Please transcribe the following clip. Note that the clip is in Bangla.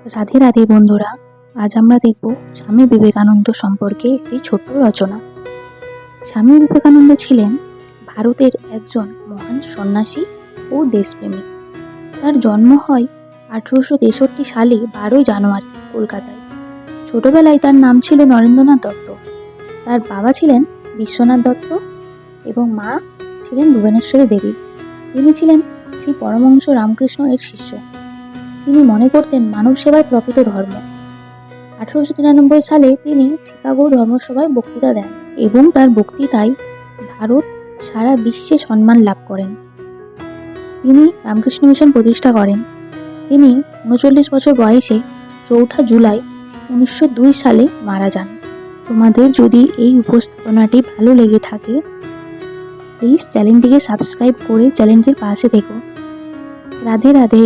রাধে রাধে বন্ধুরা, আজ আমরা দেখব স্বামী বিবেকানন্দ সম্পর্কে একটি ছোট্ট রচনা। স্বামী বিবেকানন্দ ছিলেন ভারতের একজন মহান সন্ন্যাসী ও দেশপ্রেমিক। তার জন্ম হয় 1863 সালে 12 জানুয়ারি কলকাতায়। ছোটবেলায় তার নাম ছিল নরেন্দ্রনাথ দত্ত। তার বাবা ছিলেন বিশ্বনাথ দত্ত এবং মা ছিলেন ভুবনেশ্বরী দেবী। তিনি ছিলেন শ্রী পরমহংস রামকৃষ্ণ এর শিষ্য। তিনি মনে করতেন মানব সেবাই প্রকৃত ধর্ম। 1893 সালে তিনি শিকাগো ধর্মসভায় বক্তৃতা দেন এবং তার বক্তৃতায় ভারত সারা বিশ্বে সম্মান লাভ করেন। তিনি রামকৃষ্ণ মিশন প্রতিষ্ঠা করেন। তিনি 39 বছর বয়সে 4 জুলাই 1902 সালে মারা যান। তোমাদের যদি এই উপস্থাপনাটি ভালো লেগে থাকে, প্লিজ চ্যানেলটিকে সাবস্ক্রাইব করে চ্যানেলটির পাশে থেকো। রাধে রাধে।